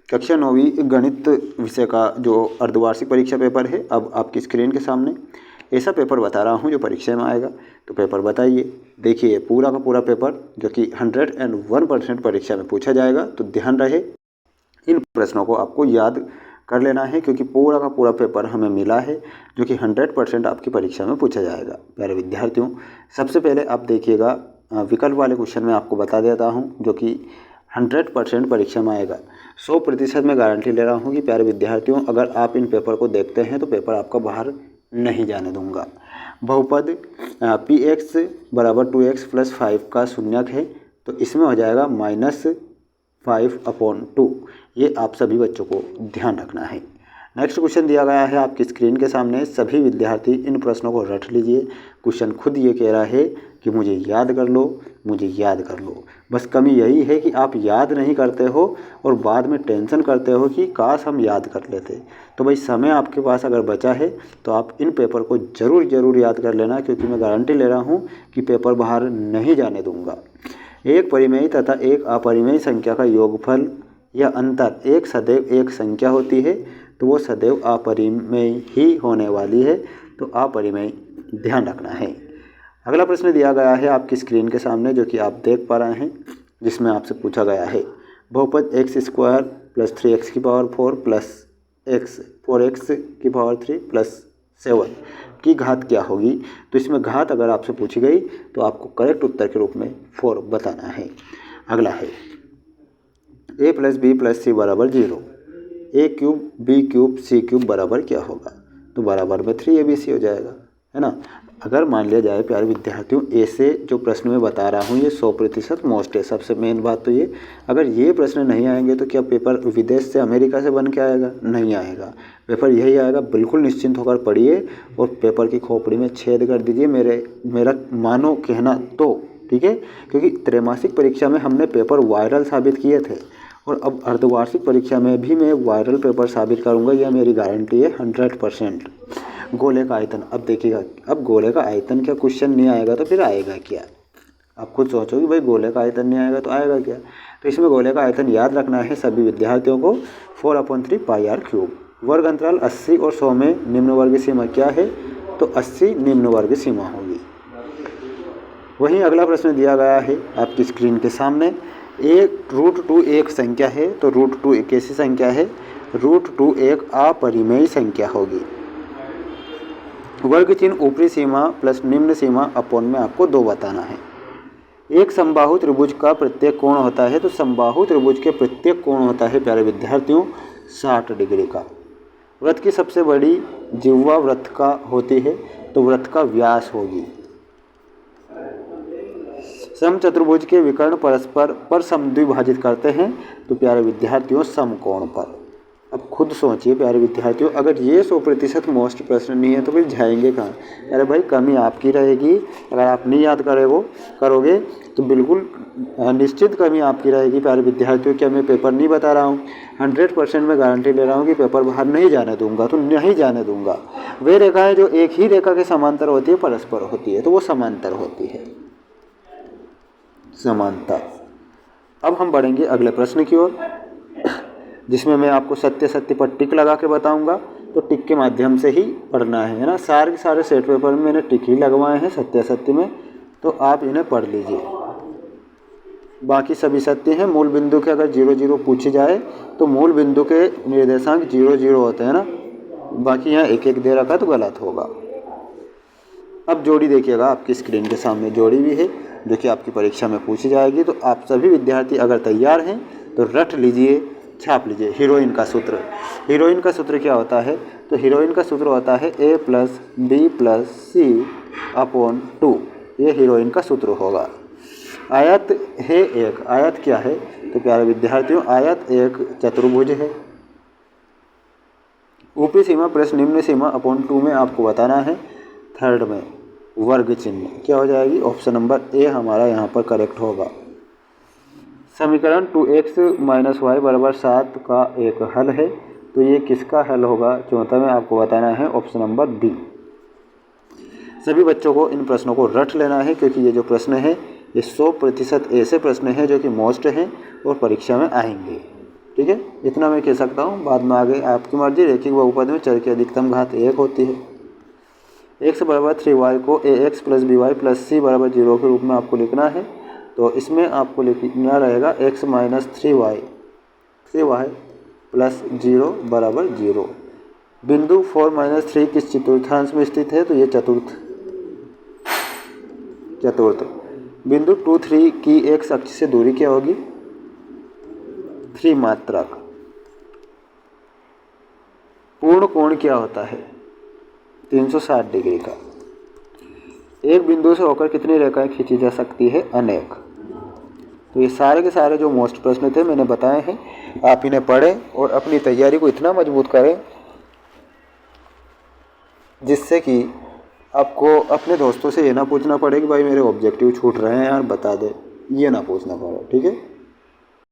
कक्षा 9वीं गणित विषय का जो अर्धवार्षिक परीक्षा पेपर है अब आपकी स्क्रीन के सामने ऐसा पेपर बता रहा हूँ जो परीक्षा में आएगा। तो पेपर बताइए, देखिए पूरा का पूरा पेपर जो कि 101% परीक्षा में पूछा जाएगा। तो ध्यान रहे इन प्रश्नों को आपको याद कर लेना है, क्योंकि पूरा का पूरा पेपर हमें मिला है जो कि 100% आपकी परीक्षा में पूछा जाएगा। प्यारे विद्यार्थियों, सबसे पहले आप देखिएगा विकल्प वाले क्वेश्चन में आपको बता देता हूँ जो कि 100% परीक्षा में आएगा। 100% में गारंटी ले रहा हूँ कि प्यारे विद्यार्थियों अगर आप इन पेपर को देखते हैं तो पेपर आपका बाहर नहीं जाने दूंगा। बहुपद px बराबर 2x + 5 का शून्यक है, तो इसमें हो जाएगा -5/2। ये आप सभी बच्चों को ध्यान रखना है। नेक्स्ट क्वेश्चन दिया गया है आपकी स्क्रीन के सामने। सभी विद्यार्थी इन प्रश्नों को रट लीजिए। क्वेश्चन खुद ये कह रहा है कि मुझे याद कर लो, मुझे याद कर लो। बस कमी यही है कि आप याद नहीं करते हो और बाद में टेंशन करते हो कि काश हम याद कर लेते। तो भाई समय आपके पास अगर बचा है तो आप इन पेपर को ज़रूर याद कर लेना, क्योंकि मैं गारंटी ले रहा हूँ कि पेपर बाहर नहीं जाने दूँगा। एक परिमेय तथा एक अपरिमेय संख्या का योगफल या अंतर एक सदैव एक संख्या होती है, तो वो सदैव अपरिमेय ही होने वाली है। तो अपरिमेय ध्यान रखना है। अगला प्रश्न दिया गया है आपकी स्क्रीन के सामने जो कि आप देख पा रहे हैं, जिसमें आपसे पूछा गया है बहुपद x² + 3x⁴ plus x 4x⁴ plus 7 की घात क्या होगी। तो इसमें घात अगर आपसे पूछी गई तो आपको करेक्ट उत्तर के रूप में 4 बताना है। अगला है a + b + c बराबर 0, a³ b³ c³ बराबर क्या होगा। तो बराबर में 3abc हो जाएगा, है ना। अगर मान लिया जाए प्यारे विद्यार्थियों ऐसे जो प्रश्न मैं बता रहा हूँ ये 100% मोस्ट है। सबसे मेन बात तो ये, अगर ये प्रश्न नहीं आएंगे तो क्या पेपर विदेश से अमेरिका से बन के आएगा? नहीं आएगा, पेपर यही आएगा। बिल्कुल निश्चिंत होकर पढ़िए और पेपर की खोपड़ी में छेद कर दीजिए, मेरा मानो कहना तो, ठीक है। क्योंकि त्रैमासिक परीक्षा में हमने पेपर वायरल साबित किए थे और अब अर्धवार्षिक परीक्षा में भी मैं वायरल पेपर साबित करूँगा, यह मेरी गारंटी है 100%। गोले का आयतन, अब देखिएगा, अब गोले का आयतन क्या क्वेश्चन नहीं आएगा तो फिर आएगा क्या। आप खुद सोचो कि भाई गोले का आयतन नहीं आएगा तो आएगा क्या। तो इसमें गोले का आयतन याद रखना है सभी विद्यार्थियों को, 4/3 πr³। वर्ग अंतराल 80 और 100 में निम्न वर्ग सीमा क्या है। तो 80 निम्न वर्ग सीमा होगी। वहीं अगला प्रश्न दिया गया है आपकी स्क्रीन के सामने, √2 एक संख्या है, तो √2 एक कैसी संख्या है। √2 एक अपरिमेय संख्या होगी। वर्ग चिन्ह ऊपरी सीमा प्लस निम्न सीमा अपॉन में आपको 2 बताना है। एक समबाहु त्रिभुज का प्रत्येक कोण होता है, तो समबाहु त्रिभुज के प्रत्येक कोण होता है प्यारे विद्यार्थियों 60 डिग्री का। वृत्त की सबसे बड़ी जिह्वा वृत्त का होती है, तो वृत्त का व्यास होगी। समचतुर्भुज के विकर्ण परस्पर पर समद्विभाजित करते हैं, तो प्यारे विद्यार्थियों समकोण पर। अब खुद सोचिए प्यारे विद्यार्थियों, अगर ये 100% मोस्ट प्रश्न नहीं है तो फिर जाएंगे कहाँ। अरे भाई कमी आपकी रहेगी, अगर आप नहीं याद करोगे तो बिल्कुल निश्चित कमी आपकी रहेगी प्यारे विद्यार्थियों। क्या मैं पेपर नहीं बता रहा हूँ, 100% में गारंटी ले रहा हूँ कि पेपर बाहर नहीं जाने दूंगा, तो नहीं जाने दूंगा। वे रेखाएं जो एक ही रेखा के समांतर होती है परस्पर होती है, तो वो समांतर होती है, समानता। अब हम बढ़ेंगे अगले प्रश्न की ओर, जिसमें मैं आपको सत्य पर टिक लगा के बताऊंगा। तो टिक के माध्यम से ही पढ़ना है ना। सारे सेट पेपर में मैंने टिक ही लगवाए हैं सत्य में, तो आप इन्हें पढ़ लीजिए। बाकी सभी सत्य हैं। मूल बिंदु के अगर 0 पूछे जाए तो मूल बिंदु के निर्देशांक 0 होते हैं ना, बाकी यहाँ 1 दे रखा तो गलत होगा। अब जोड़ी देखिएगा, आपकी स्क्रीन के सामने जोड़ी भी है जो कि आपकी परीक्षा में पूछी जाएगी। तो आप सभी विद्यार्थी अगर तैयार हैं तो रट लीजिए, छाप लीजिए। हीरोइन का सूत्र, हीरोइन का सूत्र क्या होता है। तो हीरोइन का सूत्र होता है a + b + c/2। ये हीरोइन का सूत्र होगा। आयत है एक, आयत क्या है। तो प्यारे विद्यार्थियों आयत एक चतुर्भुज है। ऊपरी सीमा प्लस निम्न सीमा अपॉन 2 में आपको बताना है। थर्ड में वर्ग चिन्ह क्या हो जाएगी, ऑप्शन नंबर ए हमारा यहाँ पर करेक्ट होगा। समीकरण 2x - y = 7 का एक हल है, तो ये किसका हल होगा चौथा में आपको बताना है, ऑप्शन नंबर बी। सभी बच्चों को इन प्रश्नों को रट लेना है, क्योंकि ये जो प्रश्न है ये 100% ऐसे प्रश्न हैं जो कि मोस्ट हैं और परीक्षा में आएंगे। ठीक है, इतना मैं कह सकता हूँ। बाद में आगे आपकी मर्जी। रैखिक बहुपद में चर की अधिकतम घात 1 होती है। x बराबर 3y को ax plus by plus c बराबर 0 के रूप में आपको लिखना है। तो इसमें आपको लिखना रहेगा x माइनस 3y प्लस 0 बराबर 0। बिंदु 4 माइनस 3 किस चतुर्थांश में स्थित है? तो ये चतुर्थ। बिंदु 2, 3 की x अक्ष से दूरी क्या होगी? 3 मात्रक। पूर्ण कोण क्या होता है? 360 डिग्री का। एक बिंदु से होकर कितनी रेखाएं खींची जा सकती है? अनेक। तो ये सारे के सारे जो मोस्ट प्रश्न थे मैंने बताए हैं, आप इन्हें पढ़ें और अपनी तैयारी को इतना मजबूत करें जिससे कि आपको अपने दोस्तों से ये ना पूछना पड़े कि भाई मेरे ऑब्जेक्टिव छूट रहे हैं यार बता दे, ये ना पूछना पड़े। ठीक है।